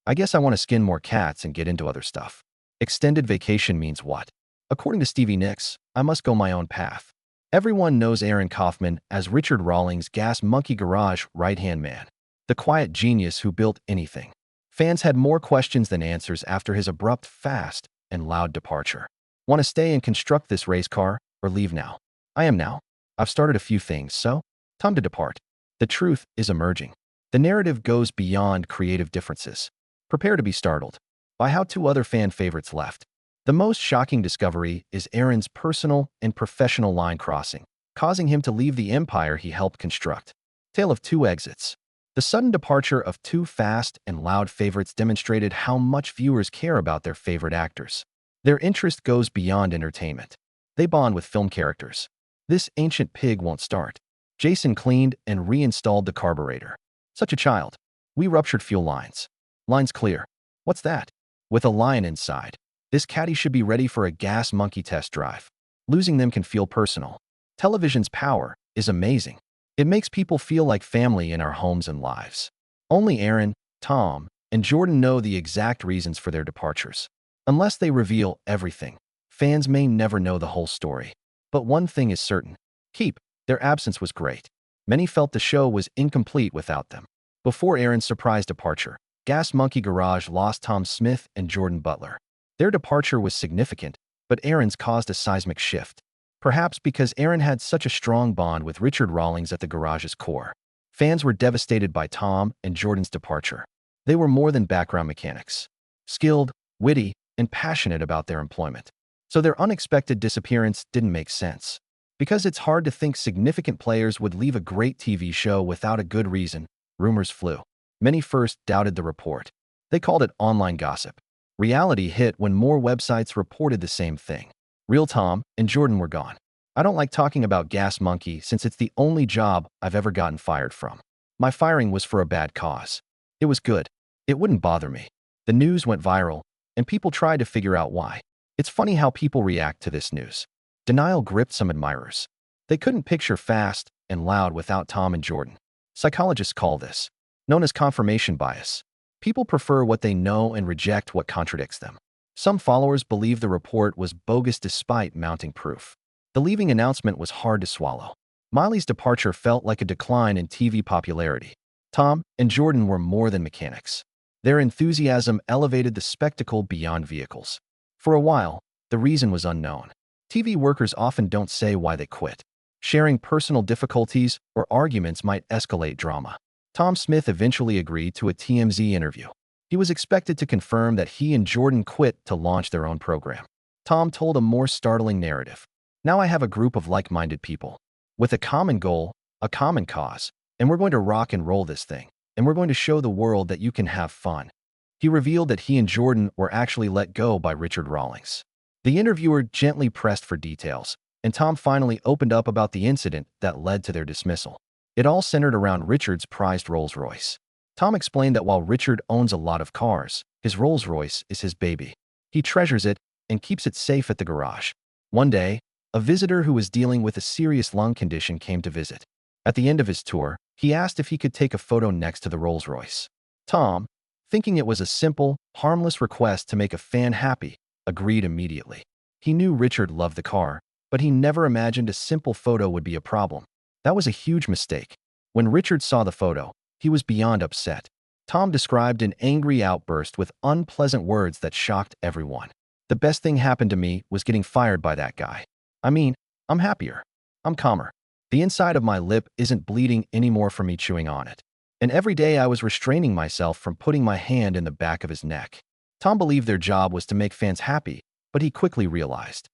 I guess I want to skin more cats and get into other stuff. Extended vacation means what? According to Stevie Nicks, I must go my own path. Everyone knows Aaron Kaufman as Richard Rawlings' Gas Monkey Garage right-hand man, the quiet genius who built anything. Fans had more questions than answers after his abrupt, fast, and loud departure. Want to stay and construct this race car, or leave now? I am now. I've started a few things, so time to depart. The truth is emerging. The narrative goes beyond creative differences. Prepare to be startled by how two other fan favorites left. The most shocking discovery is Aaron's personal and professional line crossing, causing him to leave the empire he helped construct. Tale of two exits. The sudden departure of two fast and loud favorites demonstrated how much viewers care about their favorite actors. Their interest goes beyond entertainment. They bond with film characters. This ancient pig won't start. Jason cleaned and reinstalled the carburetor. Such a child. We ruptured fuel lines. Lines clear. What's that? With a lion inside. This caddy should be ready for a gas monkey test drive. Losing them can feel personal. Television's power is amazing. It makes people feel like family in our homes and lives. Only Aaron, Tom, and Jordan know the exact reasons for their departures. Unless they reveal everything, fans may never know the whole story. But one thing is certain. Their absence was great. Many felt the show was incomplete without them. Before Aaron's surprise departure, Gas Monkey Garage lost Tom Smith and Jordan Butler. Their departure was significant, but Aaron's caused a seismic shift. Perhaps because Aaron had such a strong bond with Richard Rawlings at the garage's core. Fans were devastated by Tom and Jordan's departure. They were more than background mechanics. Skilled, witty, and passionate about their employment. So their unexpected disappearance didn't make sense. Because it's hard to think significant players would leave a great TV show without a good reason, rumors flew. Many first doubted the report. They called it online gossip. Reality hit when more websites reported the same thing. Real Tom and Jordan were gone. I don't like talking about Gas Monkey since it's the only job I've ever gotten fired from. My firing was for a bad cause. It was good. It wouldn't bother me. The news went viral, and people tried to figure out why. It's funny how people react to this news. Denial gripped some admirers. They couldn't picture fast and loud without Tom and Jordan. Psychologists call this, known as confirmation bias. People prefer what they know and reject what contradicts them. Some followers believe the report was bogus despite mounting proof. The leaving announcement was hard to swallow. Miley's departure felt like a decline in TV popularity. Tom and Jordan were more than mechanics. Their enthusiasm elevated the spectacle beyond vehicles. For a while, the reason was unknown. TV workers often don't say why they quit. Sharing personal difficulties or arguments might escalate drama. Tom Smith eventually agreed to a TMZ interview. He was expected to confirm that he and Jordan quit to launch their own program. Tom told a more startling narrative. Now I have a group of like-minded people with a common goal, a common cause, and we're going to rock and roll this thing, and we're going to show the world that you can have fun. He revealed that he and Jordan were actually let go by Richard Rawlings. The interviewer gently pressed for details, and Tom finally opened up about the incident that led to their dismissal. It all centered around Richard's prized Rolls-Royce. Tom explained that while Richard owns a lot of cars, his Rolls-Royce is his baby. He treasures it and keeps it safe at the garage. One day, a visitor who was dealing with a serious lung condition came to visit. At the end of his tour, he asked if he could take a photo next to the Rolls-Royce. Tom, thinking it was a simple, harmless request to make a fan happy, agreed immediately. He knew Richard loved the car, but he never imagined a simple photo would be a problem. That was a huge mistake. When Richard saw the photo, he was beyond upset. Tom described an angry outburst with unpleasant words that shocked everyone. The best thing happened to me was getting fired by that guy. I mean, I'm happier. I'm calmer. The inside of my lip isn't bleeding anymore from me chewing on it. And every day I was restraining myself from putting my hand in the back of his neck. Tom believed their job was to make fans happy, but he quickly realized.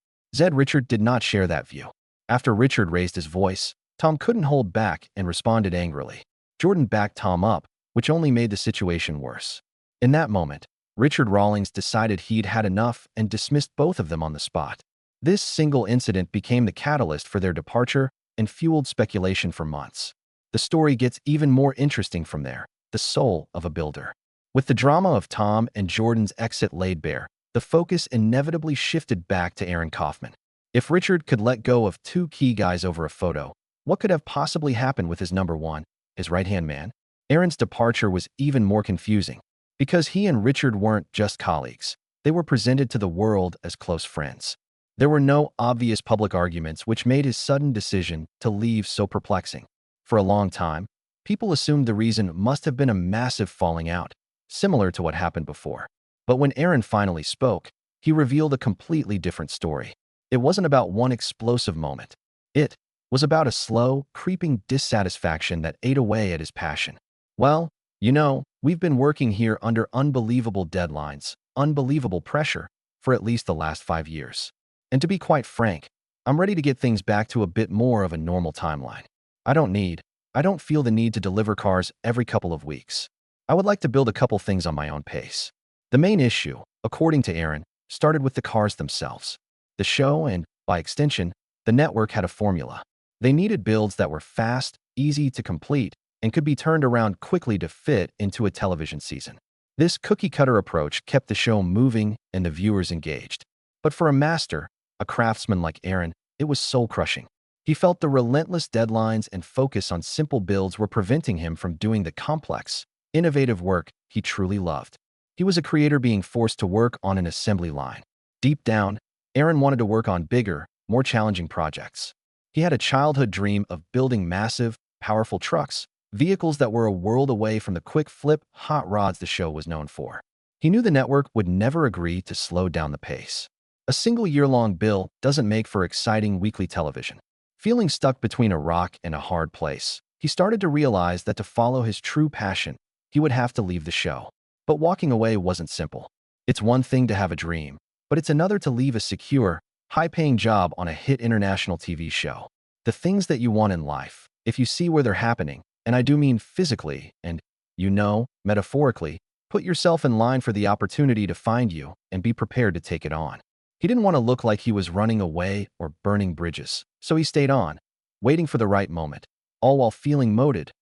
Richard did not share that view. After Richard raised his voice, Tom couldn't hold back and responded angrily. Jordan backed Tom up, which only made the situation worse. In that moment, Richard Rawlings decided he'd had enough and dismissed both of them on the spot. This single incident became the catalyst for their departure and fueled speculation for months. The story gets even more interesting from there, the soul of a builder. With the drama of Tom and Jordan's exit laid bare, the focus inevitably shifted back to Aaron Kaufman. If Richard could let go of two key guys over a photo, what could have possibly happened with his number one, his right-hand man? Aaron's departure was even more confusing. Because he and Richard weren't just colleagues. They were presented to the world as close friends. There were no obvious public arguments, which made his sudden decision to leave so perplexing. For a long time, people assumed the reason must have been a massive falling out, similar to what happened before. But when Aaron finally spoke, he revealed a completely different story. It wasn't about one explosive moment. It was about a slow, creeping dissatisfaction that ate away at his passion. Well, we've been working here under unbelievable deadlines, unbelievable pressure, for at least the last 5 years. And to be quite frank, I'm ready to get things back to a bit more of a normal timeline. I don't feel the need to deliver cars every couple of weeks. I would like to build a couple things on my own pace. The main issue, according to Aaron, started with the cars themselves. The show and, by extension, the network had a formula. They needed builds that were fast, easy to complete, and could be turned around quickly to fit into a television season. This cookie-cutter approach kept the show moving and the viewers engaged. But for a craftsman like Aaron, it was soul-crushing. He felt the relentless deadlines and focus on simple builds were preventing him from doing the complex, innovative work he truly loved. He was a creator being forced to work on an assembly line. Deep down, Aaron wanted to work on bigger, more challenging projects. He had a childhood dream of building massive, powerful trucks, vehicles that were a world away from the quick-flip, hot rods the show was known for. He knew the network would never agree to slow down the pace. A single year-long bill doesn't make for exciting weekly television. Feeling stuck between a rock and a hard place, he started to realize that to follow his true passion, he would have to leave the show. But walking away wasn't simple. It's one thing to have a dream, but it's another to leave a secure, high-paying job on a hit international TV show. The things that you want in life, if you see where they're happening, and I do mean physically and, metaphorically, put yourself in line for the opportunity to find you and be prepared to take it on. He didn't want to look like he was running away or burning bridges, so he stayed on, waiting for the right moment, all while feeling motivated,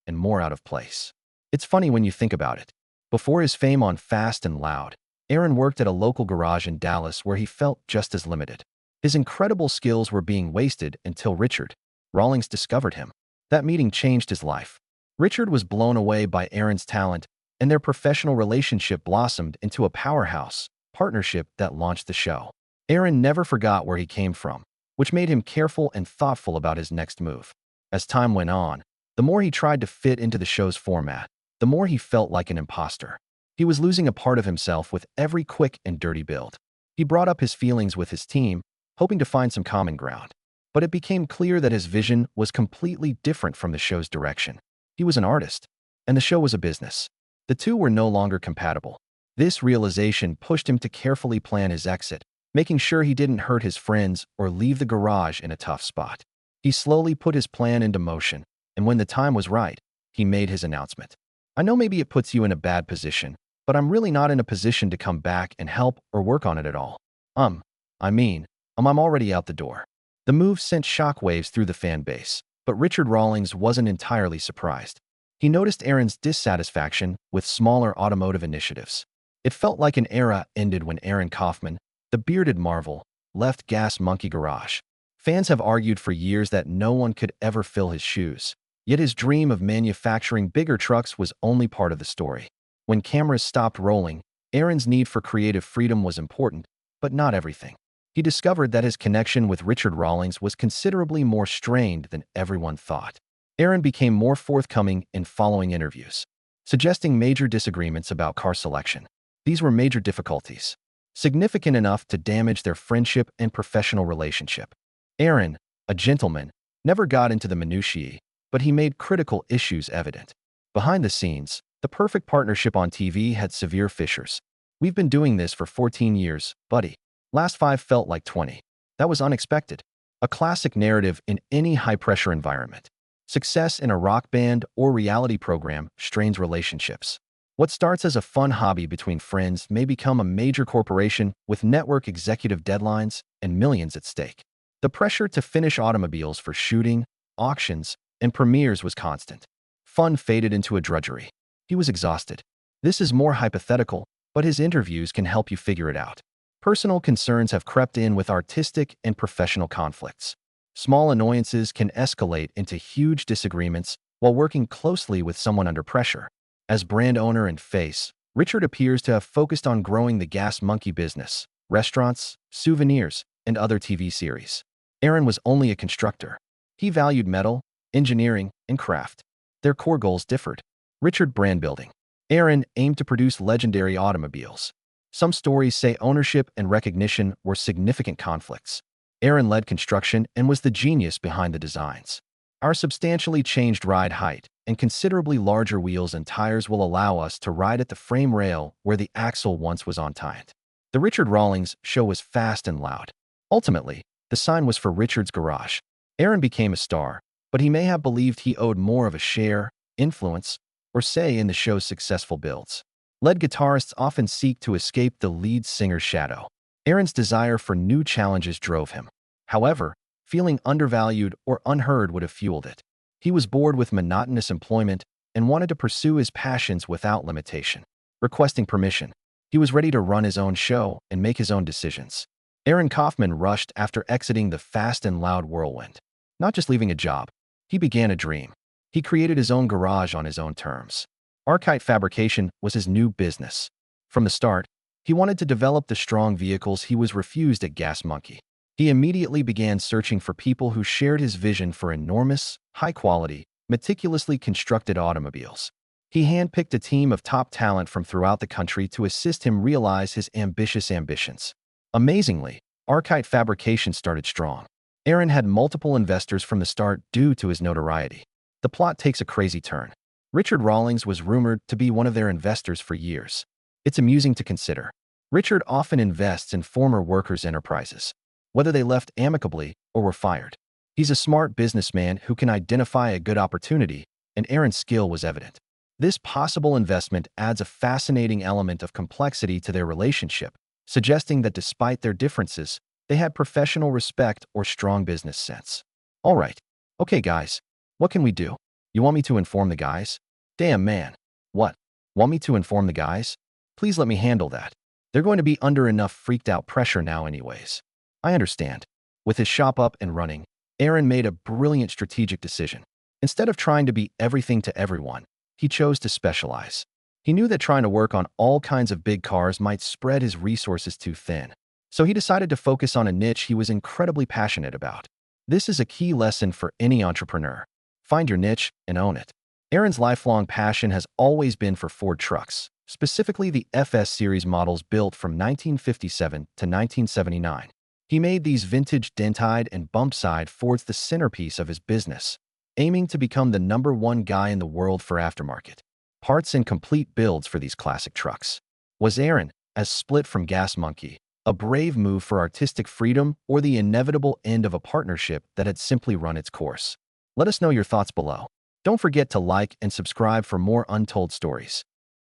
and more out of place. It's funny when you think about it. Before his fame on Fast and Loud, Aaron worked at a local garage in Dallas where he felt just as limited. His incredible skills were being wasted until Richard Rawlings discovered him. That meeting changed his life. Richard was blown away by Aaron's talent, and their professional relationship blossomed into a powerhouse partnership that launched the show. Aaron never forgot where he came from, which made him careful and thoughtful about his next move. As time went on, the more he tried to fit into the show's format, the more he felt like an imposter. He was losing a part of himself with every quick and dirty build. He brought up his feelings with his team, hoping to find some common ground. But it became clear that his vision was completely different from the show's direction. He was an artist, and the show was a business. The two were no longer compatible. This realization pushed him to carefully plan his exit, making sure he didn't hurt his friends or leave the garage in a tough spot. He slowly put his plan into motion, and when the time was right, he made his announcement. I know maybe it puts you in a bad position, but I'm really not in a position to come back and help or work on it at all. I'm already out the door. The move sent shockwaves through the fan base, but Richard Rawlings wasn't entirely surprised. He noticed Aaron's dissatisfaction with smaller automotive initiatives. It felt like an era ended when Aaron Kaufman, the bearded marvel, left Gas Monkey Garage. Fans have argued for years that no one could ever fill his shoes. Yet his dream of manufacturing bigger trucks was only part of the story. When cameras stopped rolling, Aaron's need for creative freedom was important, but not everything. He discovered that his connection with Richard Rawlings was considerably more strained than everyone thought. Aaron became more forthcoming in following interviews, suggesting major disagreements about car selection. These were major difficulties, significant enough to damage their friendship and professional relationship. Aaron, a gentleman, never got into the minutiae, but he made critical issues evident. Behind the scenes, the perfect partnership on TV had severe fissures. We've been doing this for 14 years, buddy. Last 5 felt like 20. That was unexpected. A classic narrative in any high-pressure environment. Success in a rock band or reality program strains relationships. What starts as a fun hobby between friends may become a major corporation with network executive deadlines and millions at stake. The pressure to finish automobiles for shooting, auctions, and premieres was constant. Fun faded into a drudgery. He was exhausted. This is more hypothetical, but his interviews can help you figure it out. Personal concerns have crept in with artistic and professional conflicts. Small annoyances can escalate into huge disagreements while working closely with someone under pressure. As brand owner and face, Richard appears to have focused on growing the Gas Monkey business, restaurants, souvenirs, and other TV series. Aaron was only a constructor. He valued metal, engineering, and craft. Their core goals differed. Richard brand building. Aaron aimed to produce legendary automobiles. Some stories say ownership and recognition were significant conflicts. Aaron led construction and was the genius behind the designs. Our substantially changed ride height and considerably larger wheels and tires will allow us to ride at the frame rail where the axle once was untied. The Richard Rawlings show was fast and loud. Ultimately, the sign was for Richard's garage. Aaron became a star, but he may have believed he owed more of a share, influence, or say in the show's successful builds. Lead guitarists often seek to escape the lead singer's shadow. Aaron's desire for new challenges drove him. However, feeling undervalued or unheard would have fueled it. He was bored with monotonous employment and wanted to pursue his passions without limitation. Requesting permission, he was ready to run his own show and make his own decisions. Aaron Kaufman rushed after exiting the fast and loud whirlwind. Not just leaving a job, he began a dream. He created his own garage on his own terms. Archite fabrication was his new business. From the start, he wanted to develop the strong vehicles he was refused at Gas Monkey. He immediately began searching for people who shared his vision for enormous, high-quality, meticulously constructed automobiles. He handpicked a team of top talent from throughout the country to assist him realize his ambitious ambitions. Amazingly, Archite fabrication started strong. Aaron had multiple investors from the start due to his notoriety. The plot takes a crazy turn. Richard Rawlings was rumored to be one of their investors for years. It's amusing to consider. Richard often invests in former workers' enterprises, whether they left amicably or were fired. He's a smart businessman who can identify a good opportunity, and Aaron's skill was evident. This possible investment adds a fascinating element of complexity to their relationship, suggesting that despite their differences, they had professional respect or strong business sense. All right. Okay, guys. What can we do? You want me to inform the guys? Damn, man. What? Want me to inform the guys? Please let me handle that. They're going to be under enough freaked out pressure now anyways. I understand. With his shop up and running, Aaron made a brilliant strategic decision. Instead of trying to be everything to everyone, he chose to specialize. He knew that trying to work on all kinds of big cars might spread his resources too thin. So he decided to focus on a niche he was incredibly passionate about. This is a key lesson for any entrepreneur. Find your niche and own it. Aaron's lifelong passion has always been for Ford trucks, specifically the FS series models built from 1957 to 1979. He made these vintage dent-eyed and bump-side Fords the centerpiece of his business, aiming to become the #1 guy in the world for aftermarket parts and complete builds for these classic trucks. Was Aaron, as split from Gas Monkey, a brave move for artistic freedom or the inevitable end of a partnership that had simply run its course? Let us know your thoughts below. Don't forget to like and subscribe for more untold stories.